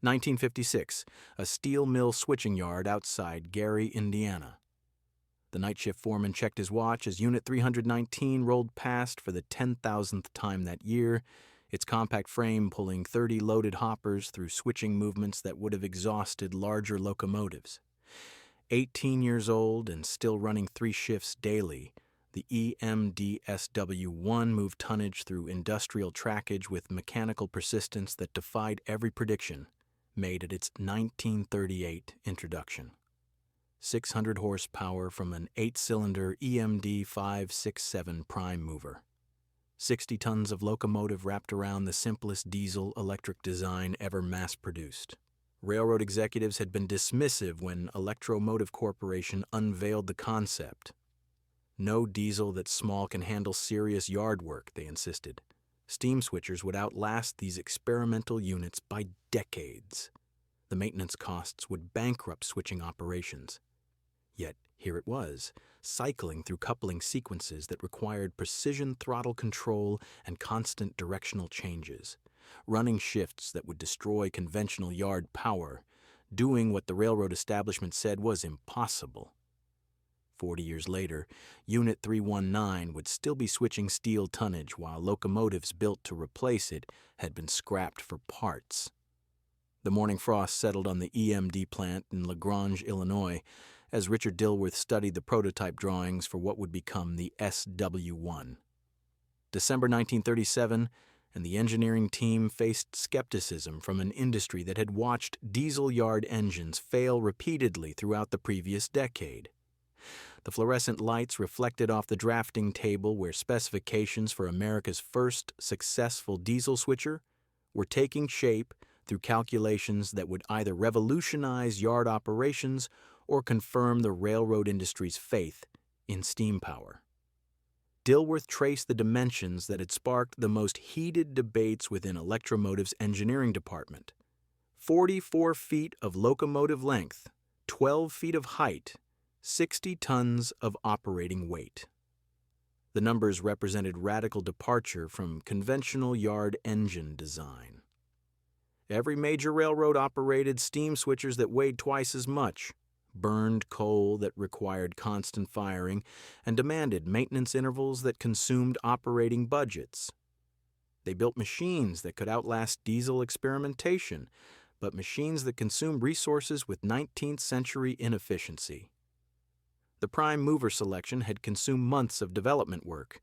1956, a steel mill switching yard outside Gary, Indiana. The night shift foreman checked his watch as Unit 319 rolled past for the 10,000th time that year, its compact frame pulling 30 loaded hoppers through switching movements that would have exhausted larger locomotives. 18 years old and still running 3 shifts daily, the EMD SW1 moved tonnage through industrial trackage with mechanical persistence that defied every prediction made at its 1938 introduction. 600 horsepower from an 8-cylinder EMD 567 prime mover. 60 tons of locomotive wrapped around the simplest diesel-electric design ever mass-produced. Railroad executives had been dismissive when Electromotive Corporation unveiled the concept. No diesel that's small can handle serious yard work, they insisted. Steam switchers would outlast these experimental units by decades. The maintenance costs would bankrupt switching operations. Yet here it was, cycling through coupling sequences that required precision throttle control and constant directional changes, running shifts that would destroy conventional yard power, doing what the railroad establishment said was impossible. 40 years later, Unit 319 would still be switching steel tonnage while locomotives built to replace it had been scrapped for parts. The morning frost settled on the EMD plant in LaGrange, Illinois, as Richard Dilworth studied the prototype drawings for what would become the SW1. December 1937, and the engineering team faced skepticism from an industry that had watched diesel yard engines fail repeatedly throughout the previous decade. The fluorescent lights reflected off the drafting table where specifications for America's first successful diesel switcher were taking shape through calculations that would either revolutionize yard operations or confirm the railroad industry's faith in steam power. Dilworth traced the dimensions that had sparked the most heated debates within Electromotive's engineering department. 44 feet of locomotive length, 12 feet of height, 60 tons of operating weight. The numbers represented radical departure from conventional yard engine design. Every major railroad operated steam switchers that weighed twice as much, burned coal that required constant firing, and demanded maintenance intervals that consumed operating budgets. They built machines that could outlast diesel experimentation, but machines that consumed resources with 19th century inefficiency. The prime mover selection had consumed months of development work.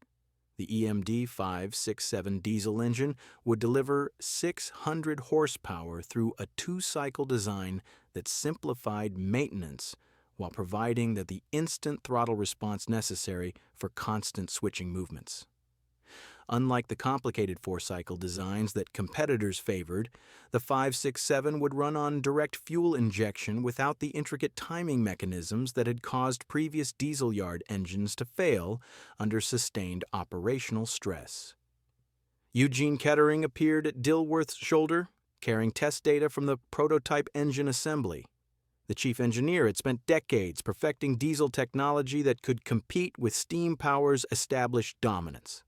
The EMD 567 diesel engine would deliver 600 horsepower through a 2-cycle design that simplified maintenance while providing the instant throttle response necessary for constant switching movements. Unlike the complicated 4-cycle designs that competitors favored, the 567 would run on direct fuel injection without the intricate timing mechanisms that had caused previous diesel yard engines to fail under sustained operational stress. Eugene Kettering appeared at Dilworth's shoulder, carrying test data from the prototype engine assembly. The chief engineer had spent decades perfecting diesel technology that could compete with steam power's established dominance.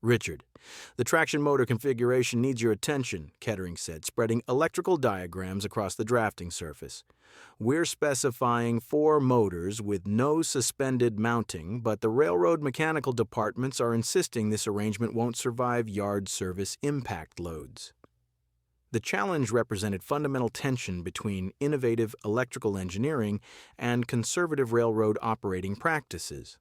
"Richard, the traction motor configuration needs your attention," Kettering said, spreading electrical diagrams across the drafting surface. "We're specifying 4 motors with no suspended mounting, but the railroad mechanical departments are insisting this arrangement won't survive yard service impact loads." The challenge represented fundamental tension between innovative electrical engineering and conservative railroad operating practices.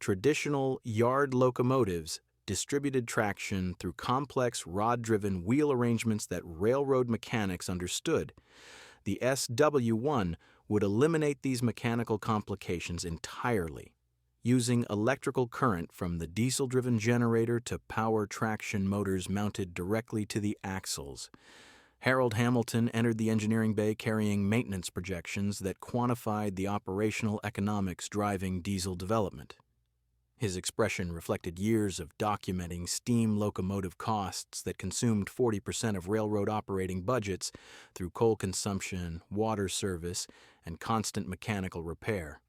Traditional yard locomotives distributed traction through complex rod-driven wheel arrangements that railroad mechanics understood. The SW1 would eliminate these mechanical complications entirely, using electrical current from the diesel-driven generator to power traction motors mounted directly to the axles. Harold Hamilton entered the engineering bay carrying maintenance projections that quantified the operational economics driving diesel development. His expression reflected years of documenting steam locomotive costs that consumed 40% of railroad operating budgets through coal consumption, water service, and constant mechanical repair.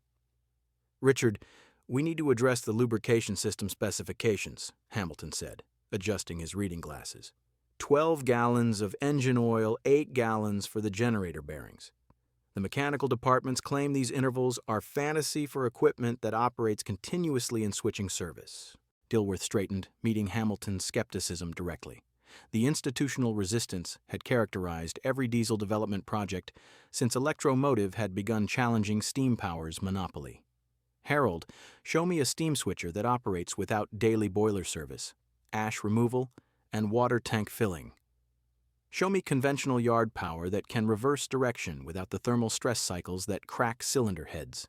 "Richard, we need to address the lubrication system specifications," Hamilton said, adjusting his reading glasses. 12 gallons of engine oil, 8 gallons for the generator bearings. The mechanical departments claim these intervals are fantasy for equipment that operates continuously in switching service. Dilworth straightened, meeting Hamilton's skepticism directly. The institutional resistance had characterized every diesel development project since Electromotive had begun challenging Steam Power's monopoly. Harold, show me a steam switcher that operates without daily boiler service, ash removal, and water tank filling. Show me conventional yard power that can reverse direction without the thermal stress cycles that crack cylinder heads.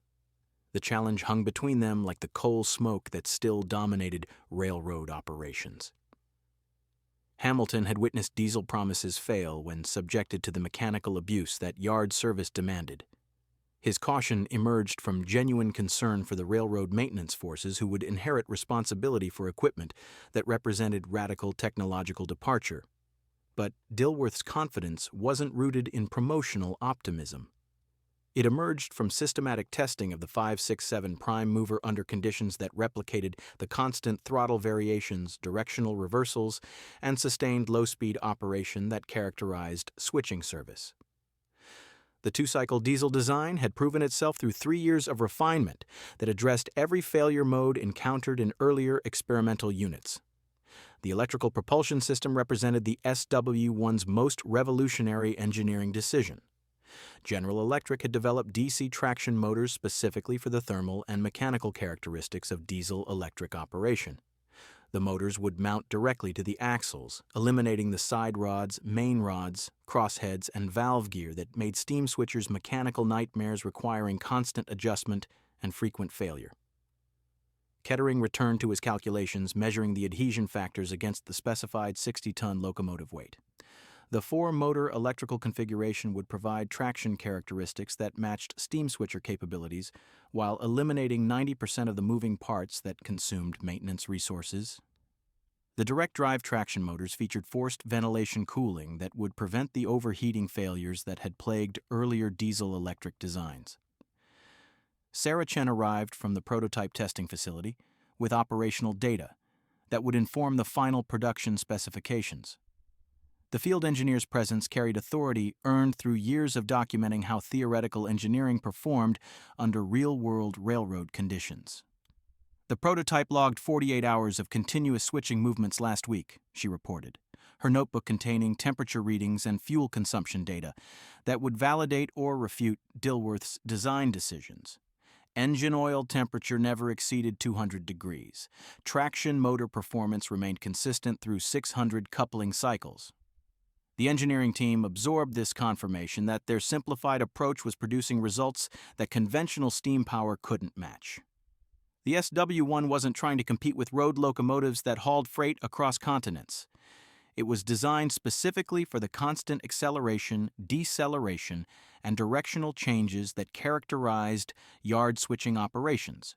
The challenge hung between them like the coal smoke that still dominated railroad operations. Hamilton had witnessed diesel promises fail when subjected to the mechanical abuse that yard service demanded. His caution emerged from genuine concern for the railroad maintenance forces who would inherit responsibility for equipment that represented radical technological departure. But Dilworth's confidence wasn't rooted in promotional optimism. It emerged from systematic testing of the 567 prime mover under conditions that replicated the constant throttle variations, directional reversals, and sustained low-speed operation that characterized switching service. The two-cycle diesel design had proven itself through 3 years of refinement that addressed every failure mode encountered in earlier experimental units. The electrical propulsion system represented the SW1's most revolutionary engineering decision. General Electric had developed DC traction motors specifically for the thermal and mechanical characteristics of diesel-electric operation. The motors would mount directly to the axles, eliminating the side rods, main rods, crossheads, and valve gear that made steam switchers mechanical nightmares requiring constant adjustment and frequent failure. Kettering returned to his calculations, measuring the adhesion factors against the specified 60-ton locomotive weight. The four-motor electrical configuration would provide traction characteristics that matched steam switcher capabilities while eliminating 90% of the moving parts that consumed maintenance resources. The direct drive traction motors featured forced ventilation cooling that would prevent the overheating failures that had plagued earlier diesel-electric designs. Sarah Chen arrived from the prototype testing facility with operational data that would inform the final production specifications. The field engineer's presence carried authority earned through years of documenting how theoretical engineering performed under real-world railroad conditions. The prototype logged 48 hours of continuous switching movements last week, she reported, her notebook containing temperature readings and fuel consumption data that would validate or refute Dilworth's design decisions. Engine oil temperature never exceeded 200 degrees. Traction motor performance remained consistent through 600 coupling cycles. The engineering team absorbed this confirmation that their simplified approach was producing results that conventional steam power couldn't match. The SW1 wasn't trying to compete with road locomotives that hauled freight across continents. It was designed specifically for the constant acceleration, deceleration, and directional changes that characterized yard switching operations,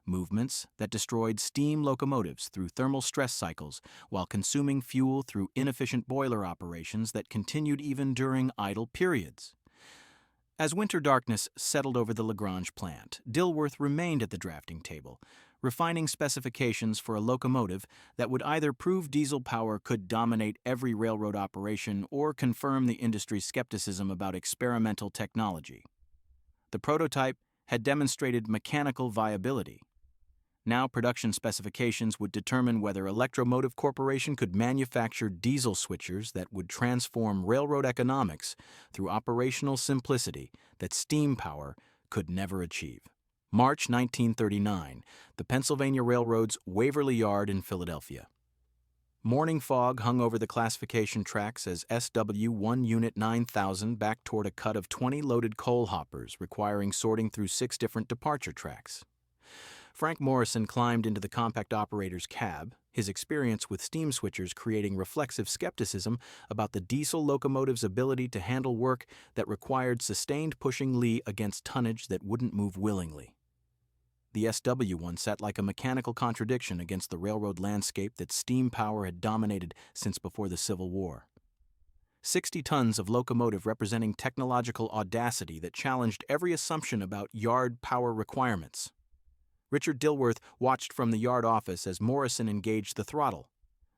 movements that destroyed steam locomotives through thermal stress cycles while consuming fuel through inefficient boiler operations that continued even during idle periods. As winter darkness settled over the Lagrange plant, Dilworth remained at the drafting table, refining specifications for a locomotive that would either prove diesel power could dominate every railroad operation or confirm the industry's skepticism about experimental technology. The prototype had demonstrated mechanical viability. Now production specifications would determine whether Electromotive Corporation could manufacture diesel switchers that would transform railroad economics through operational simplicity that steam power could never achieve. March 1939, the Pennsylvania Railroad's Waverly Yard in Philadelphia. Morning fog hung over the classification tracks as SW1 Unit 9000 backed toward a cut of 20 loaded coal hoppers requiring sorting through 6 different departure tracks. Frank Morrison climbed into the compact operator's cab, his experience with steam switchers creating reflexive skepticism about the diesel locomotive's ability to handle work that required sustained pushing Lee against tonnage that wouldn't move willingly. The SW1 sat like a mechanical contradiction against the railroad landscape that steam power had dominated since before the Civil War. 60 tons of locomotive representing technological audacity that challenged every assumption about yard power requirements. Richard Dilworth watched from the yard office as Morrison engaged the throttle.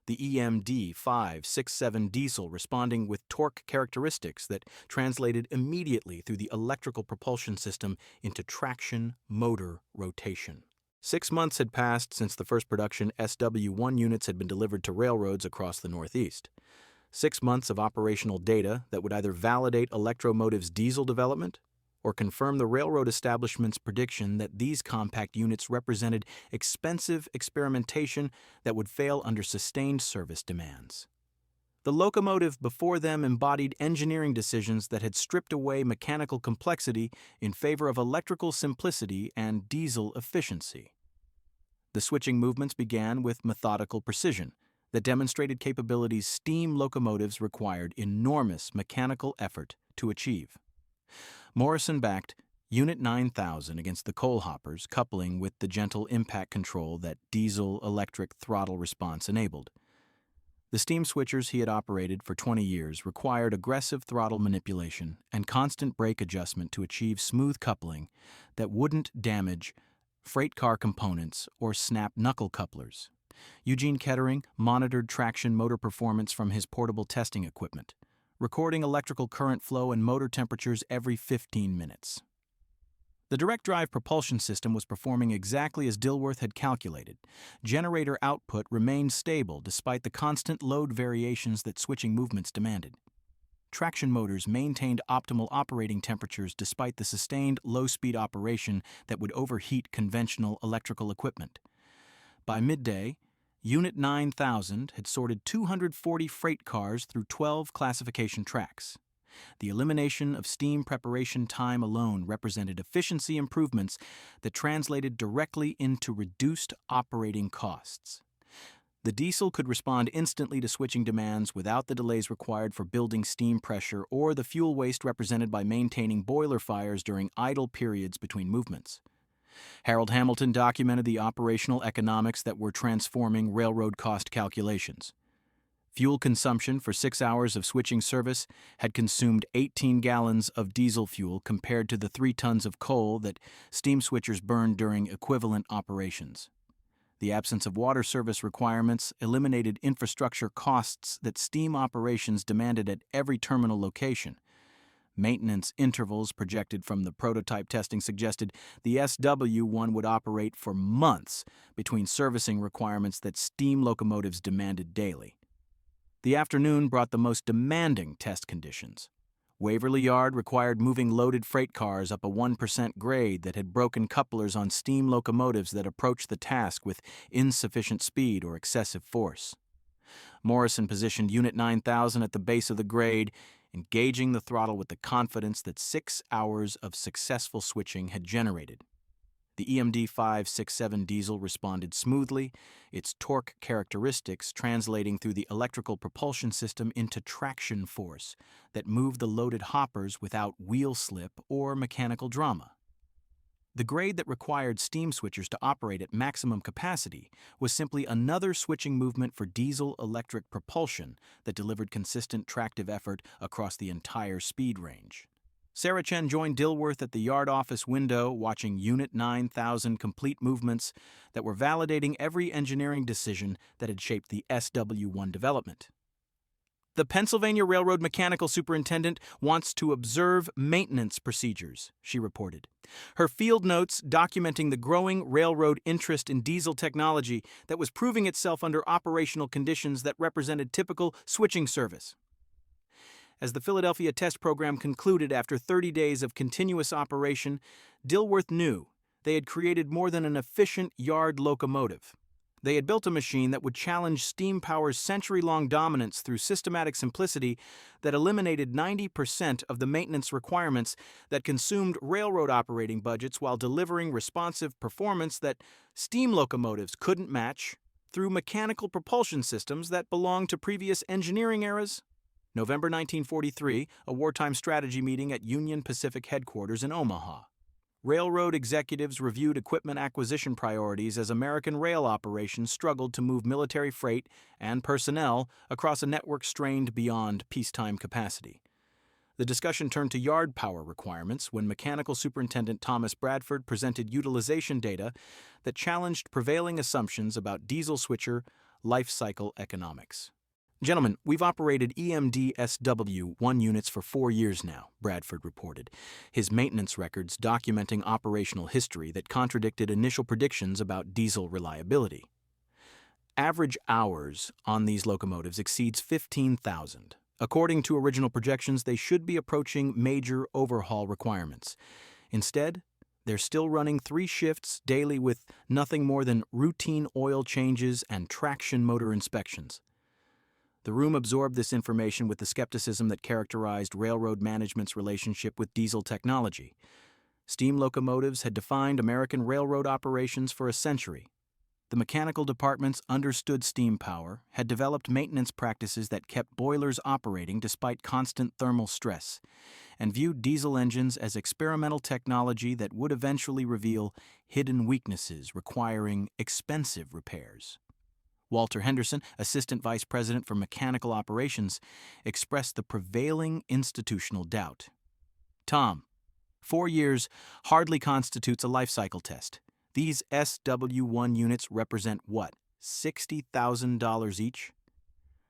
the EMD 567 diesel responding with torque characteristics that translated immediately through the electrical propulsion system into traction motor rotation. 6 months had passed since the first production SW1 units had been delivered to railroads across the Northeast. 6 months of operational data that would either validate Electromotive's diesel development or confirm the railroad establishment's prediction that these compact units represented expensive experimentation that would fail under sustained service demands. The locomotive before them embodied engineering decisions that had stripped away mechanical complexity in favor of electrical simplicity and diesel efficiency. The switching movements began with methodical precision that demonstrated capabilities steam locomotives required enormous mechanical effort to achieve. Morrison backed Unit 9000 against the coal hoppers, coupling with the gentle impact control that diesel-electric throttle response enabled. The steam switchers he had operated for 20 years required aggressive throttle manipulation and constant brake adjustment to achieve smooth coupling that wouldn't damage freight car components or snap knuckle couplers. Eugene Kettering monitored traction motor performance from his portable testing equipment, recording electrical current flow and motor temperatures every 15 minutes. The direct drive propulsion system was performing exactly as Dilworth had calculated. Generator output remained stable despite the constant load variations that switching movements demanded. Traction motors maintained optimal operating temperatures despite the sustained low-speed operation that would overheat conventional electrical equipment. By midday, Unit 9000 had sorted 240 freight cars through 12 classification tracks. The elimination of steam preparation time alone represented efficiency improvements that translated directly into reduced operating costs. The diesel could respond instantly to switching demands without the delays required for building steam pressure or the fuel waste represented by maintaining boiler fires during idle periods between movements. Harold Hamilton documented the operational economics that were transforming railroad cost calculations. Fuel consumption for 6 hours of switching service had consumed 18 gallons of diesel fuel compared to the 3 tons of coal that steam switchers burned during equivalent operations. The absence of water service requirements eliminated infrastructure costs that steam operations demanded at every terminal location. Maintenance intervals projected from the prototype testing suggested the SW1 would operate for months between servicing requirements that steam locomotives demanded daily. The afternoon brought the most demanding test conditions. Waverly Yard required moving loaded freight cars up a 1% grade that had broken couplers on steam locomotives that approached the task with insufficient speed or excessive force. Morrison positioned Unit 9000 at the base of the grade, engaging the throttle with the confidence that 6 hours of successful switching had generated. The EMD 567 diesel responded smoothly, its torque characteristics translating through the electrical propulsion system into traction force that moved the loaded hoppers without wheel slip or mechanical drama. The grade that required steam switchers to operate at maximum capacity was simply another switching movement for diesel-electric propulsion that delivered consistent tractive effort across the entire speed range. Sarah Chen joined Dilworth at the yard office window, watching Unit 9000 complete movements that were validating every engineering decision that had shaped the SW1 development. The Pennsylvania Railroad Mechanical Superintendent wants to observe maintenance procedures, she reported. Her field notes documenting the growing railroad interest in diesel technology that was proving itself under operational conditions that represented typical switching service. As the Philadelphia test program concluded after 30 days of continuous operation, Dilworth knew they had created more than an efficient yard locomotive. They had built a machine that would challenge steam power's century-long dominance through systematic simplicity that eliminated 90% of the maintenance requirements that consumed railroad operating budgets while delivering responsive performance that steam locomotives couldn't match through mechanical propulsion systems that belonged to previous engineering eras. November 1943, a wartime strategy meeting at Union Pacific headquarters in Omaha. Railroad executives reviewed equipment acquisition priorities as American rail operations struggled to move military freight and personnel across a network strained beyond peacetime capacity. The discussion turned to yard power requirements when Mechanical Superintendent Thomas Bradford presented utilization data that challenged prevailing assumptions about diesel switcher life cycle economics. Gentlemen, we've operated EMD SW1 units for 4 years now, Bradford reported, his maintenance records documenting operational history that contradicted initial predictions about diesel reliability. Average hours on these locomotives exceeds 15,000. According to original projections, they should be approaching major overhaul requirements. Instead, they're still running 3 shifts daily with nothing more than routine oil changes and traction motor inspections. The room absorbed this information with the skepticism that characterized railroad management's relationship with diesel technology. Steam locomotives had defined American railroad operations for a century. The mechanical departments understood steam power, had developed maintenance practices that kept boilers operating despite constant thermal stress, and viewed diesel engines as experimental technology that would eventually reveal hidden weaknesses requiring expensive repairs. Walter Henderson, Assistant Vice President for Mechanical Operations, expressed the prevailing institutional doubt. Tom, 4 years hardly constitutes a life cycle test. These SW1 units represent what, $60,000 each?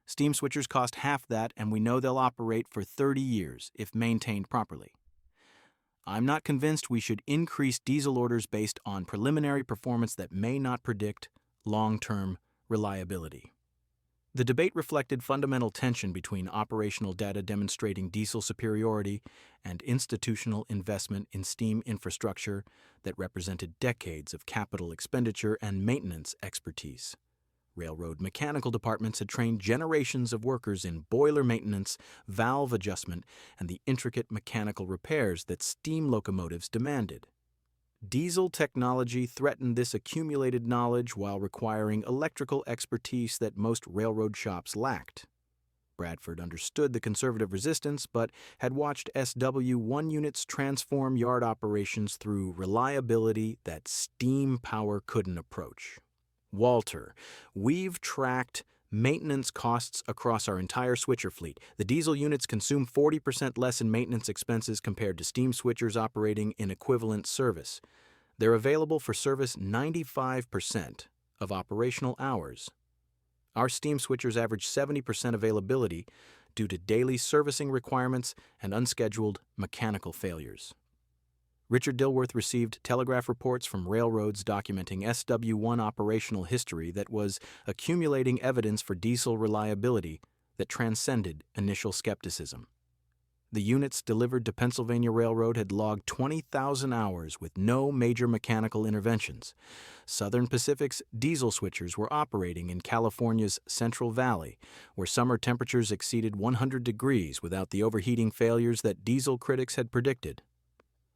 Steam switchers cost half that, and we know they'll operate for 30 years if maintained properly. I'm not convinced we should increase diesel orders based on preliminary performance that may not predict long-term reliability. The debate reflected fundamental tension between operational data demonstrating diesel superiority and institutional investment in steam infrastructure that represented decades of capital expenditure and maintenance expertise. Railroad mechanical departments had trained generations of workers in boiler maintenance, valve adjustment, and the intricate mechanical repairs that steam locomotives demanded. Diesel technology threatened this accumulated knowledge while requiring electrical expertise that most railroad shops lacked. Bradford understood the conservative resistance, but had watched SW1 units transform yard operations through reliability that steam power couldn't approach. Walter, we've tracked maintenance costs across our entire switcher fleet. The diesel units consume 40% less in maintenance expenses compared to steam switchers operating in equivalent service. They're available for service 95% of operational hours. Our steam switchers average 70% availability due to daily servicing requirements and unscheduled mechanical failures. Richard Dilworth received telegraph reports from railroads documenting SW1 operational history that was accumulating evidence for diesel reliability that transcended initial skepticism. The units delivered to Pennsylvania Railroad had logged 20,000 hours with no major mechanical interventions. Southern Pacific's diesel switchers were operating in California's Central Valley, where summer temperatures exceeded 100 degrees without the overheating failures that diesel critics had predicted.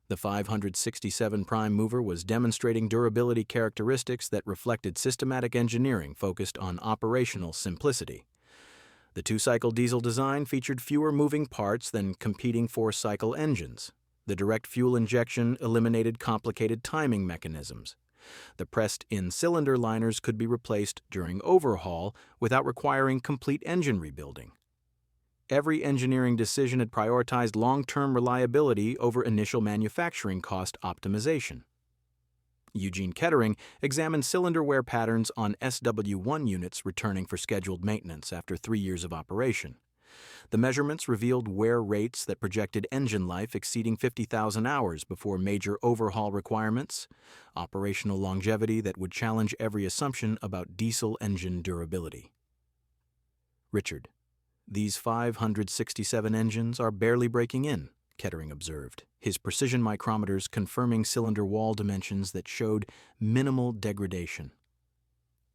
The 567 prime mover was demonstrating durability characteristics that reflected systematic engineering focused on operational simplicity. The 2-cycle diesel design featured fewer moving parts than competing 4-cycle engines. The direct fuel injection eliminated complicated timing mechanisms. The pressed-in cylinder liners could be replaced during overhaul without requiring complete engine rebuilding. Every engineering decision had prioritized long-term reliability over initial manufacturing cost optimization. Eugene Kettering examined cylinder wear patterns on SW1 units returning for scheduled maintenance after 3 years of operation. The measurements revealed wear rates that projected engine life exceeding 50,000 hours before major overhaul requirements, operational longevity that would challenge every assumption about diesel engine durability. Richard, these 567 engines are barely breaking in, Kettering observed, his precision micrometers confirming cylinder wall dimensions that showed minimal degradation.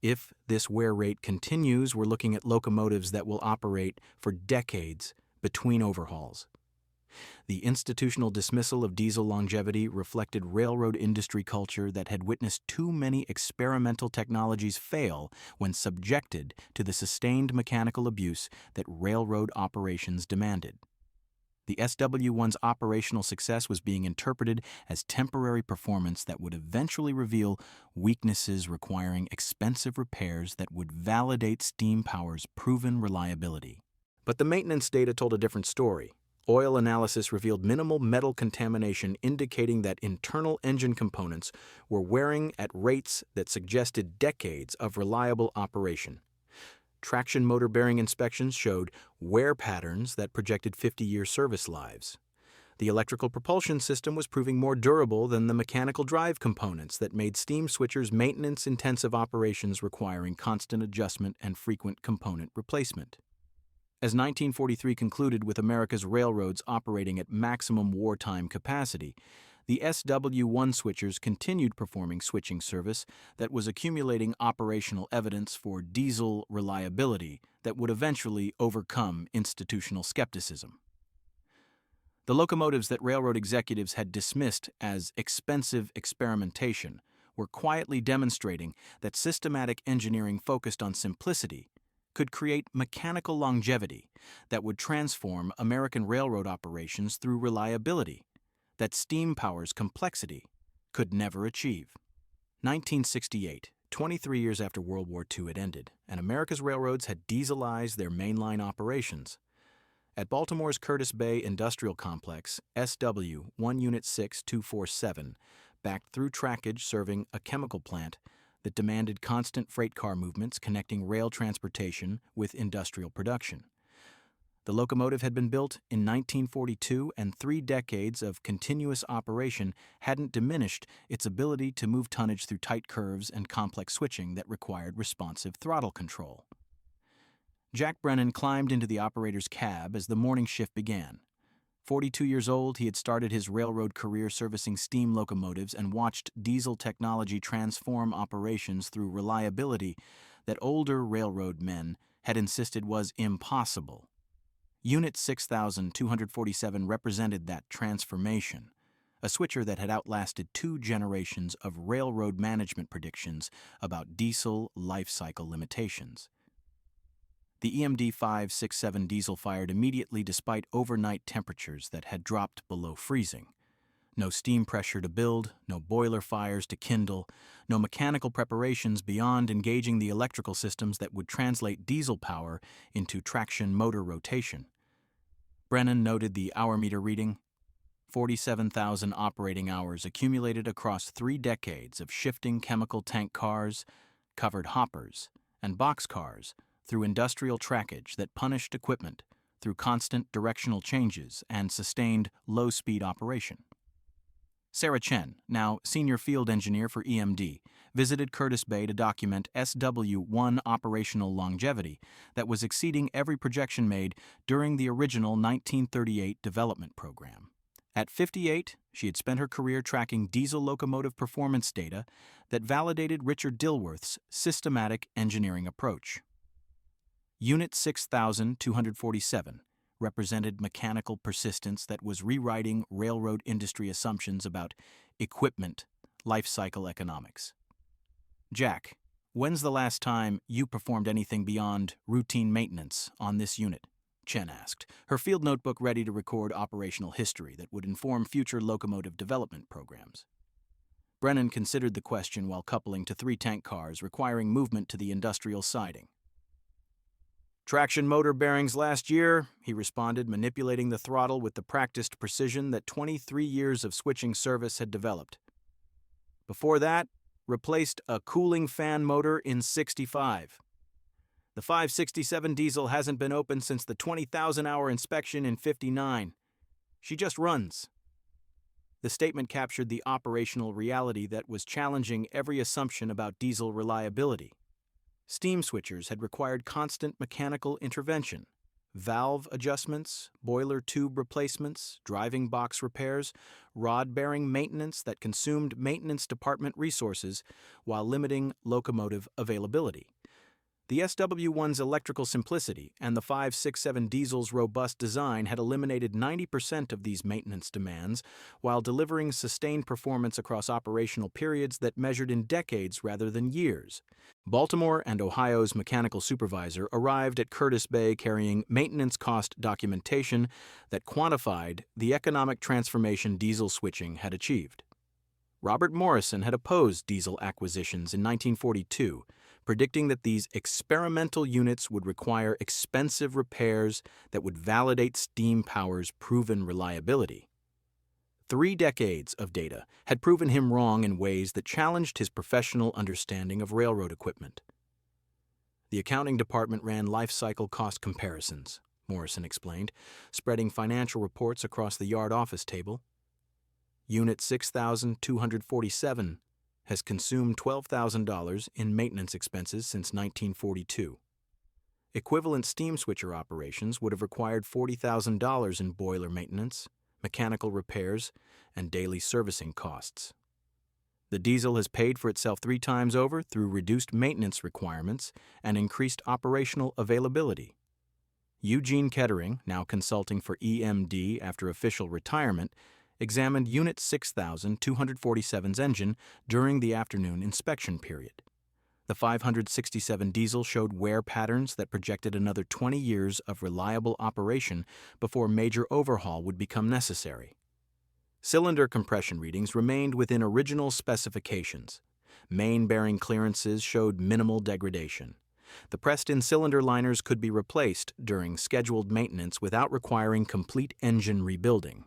If this wear rate continues, we're looking at locomotives that will operate for decades between overhauls. The institutional dismissal of diesel longevity reflected railroad industry culture that had witnessed too many experimental technologies fail when subjected to the sustained mechanical abuse that railroad operations demanded. The SW1's operational success was being interpreted as temporary performance that would eventually reveal weaknesses requiring expensive repairs that would validate steam power's proven reliability. But the maintenance data told a different story. Oil analysis revealed minimal metal contamination, indicating that internal engine components were wearing at rates that suggested decades of reliable operation. Traction motor bearing inspections showed wear patterns that projected 50-year service lives. The electrical propulsion system was proving more durable than the mechanical drive components that made steam switchers maintenance-intensive operations requiring constant adjustment and frequent component replacement. As 1943 concluded with America's railroads operating at maximum wartime capacity, the SW1 switchers continued performing switching service that was accumulating operational evidence for diesel reliability that would eventually overcome institutional skepticism. The locomotives that railroad executives had dismissed as expensive experimentation were quietly demonstrating that systematic engineering focused on simplicity could create mechanical longevity that would transform American railroad operations through reliability that steam power's complexity could never achieve. 1968, 23 years after World War II had ended, and America's railroads had dieselized their mainline operations. At Baltimore's Curtis Bay Industrial Complex, SW1 Unit 6247 backed through trackage serving a chemical plant that demanded constant freight car movements connecting rail transportation with industrial production. The locomotive had been built in 1942, and 3 decades of continuous operation hadn't diminished its ability to move tonnage through tight curves and complex switching that required responsive throttle control. Jack Brennan climbed into the operator's cab as the morning shift began. 42 years old, he had started his railroad career servicing steam locomotives and watched diesel technology transform operations through reliability that older railroad men had insisted was impossible. Unit 6247 represented that transformation, a switcher that had outlasted 2 generations of railroad management predictions about diesel life cycle limitations. The EMD 567 diesel fired immediately despite overnight temperatures that had dropped below freezing. No steam pressure to build, no boiler fires to kindle, no mechanical preparations beyond engaging the electrical systems that would translate diesel power into traction motor rotation. Brennan noted the hour meter reading, 47,000 operating hours accumulated across 3 decades of shifting chemical tank cars, covered hoppers, and boxcars through industrial trackage that punished equipment through constant directional changes and sustained low-speed operation. Sarah Chen, now senior field engineer for EMD, visited Curtis Bay to document SW1 operational longevity that was exceeding every projection made during the original 1938 development program. At 58, she had spent her career tracking diesel locomotive performance data that validated Richard Dilworth's systematic engineering approach. Unit 6247 represented mechanical persistence that was rewriting railroad industry assumptions about equipment life cycle economics. Jack, when's the last time you performed anything beyond routine maintenance on this unit? Chen asked, her field notebook ready to record operational history that would inform future locomotive development programs. Brennan considered the question while coupling to 3 tank cars requiring movement to the industrial siding. Traction motor bearings last year, he responded, manipulating the throttle with the practiced precision that 23 years of switching service had developed. Before that, replaced a cooling fan motor in 65. The 567 diesel hasn't been opened since the 20,000-hour inspection in 59. She just runs. The statement captured the operational reality that was challenging every assumption about diesel reliability. Steam switchers had required constant mechanical intervention, valve adjustments, boiler tube replacements, driving box repairs, rod-bearing maintenance that consumed maintenance department resources while limiting locomotive availability. The SW1's electrical simplicity and the 567 diesel's robust design had eliminated 90% of these maintenance demands while delivering sustained performance across operational periods that measured in decades rather than years. Baltimore and Ohio's mechanical supervisor arrived at Curtis Bay carrying maintenance cost documentation that quantified the economic transformation diesel switching had achieved. Robert Morrison had opposed diesel acquisitions in 1942, predicting that these experimental units would require expensive repairs that would validate steam power's proven reliability. 3 decades of data had proven him wrong in ways that challenged his professional understanding of railroad equipment. The accounting department ran life cycle cost comparisons, Morrison explained, spreading financial reports across the yard office table. Unit 6247 has consumed $12,000 in maintenance expenses since 1942. Equivalent steam switcher operations would have required $40,000 in boiler maintenance, mechanical repairs, and daily servicing costs. The diesel has paid for itself 3 times over through reduced maintenance requirements and increased operational availability. Eugene Kettering, now consulting for EMD after official retirement, examined Unit 6247's engine during the afternoon inspection period. The 567 diesel showed wear patterns that projected another 20 years of reliable operation before major overhaul would become necessary. Cylinder compression readings remained within original specifications. Main bearing clearances showed minimal degradation. The pressed-in cylinder liners could be replaced during scheduled maintenance without requiring complete engine rebuilding.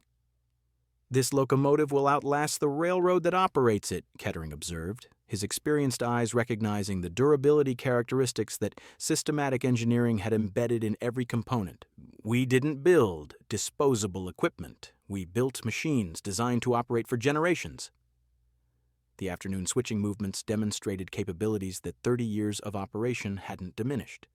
"This locomotive will outlast the railroad that operates it," Kettering observed, his experienced eyes recognizing the durability characteristics that systematic engineering had embedded in every component. "We didn't build disposable equipment. We built machines designed to operate for generations." The afternoon switching movements demonstrated capabilities that 30 years of operation hadn't diminished.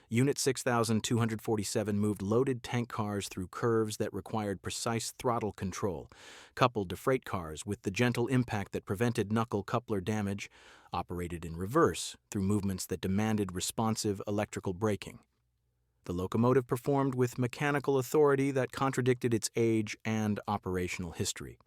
Unit 6247 moved loaded tank cars through curves that required precise throttle control, coupled to freight cars with the gentle impact that prevented knuckle coupler damage, operated in reverse through movements that demanded responsive electrical braking. The locomotive performed with mechanical authority that contradicted its age and operational history.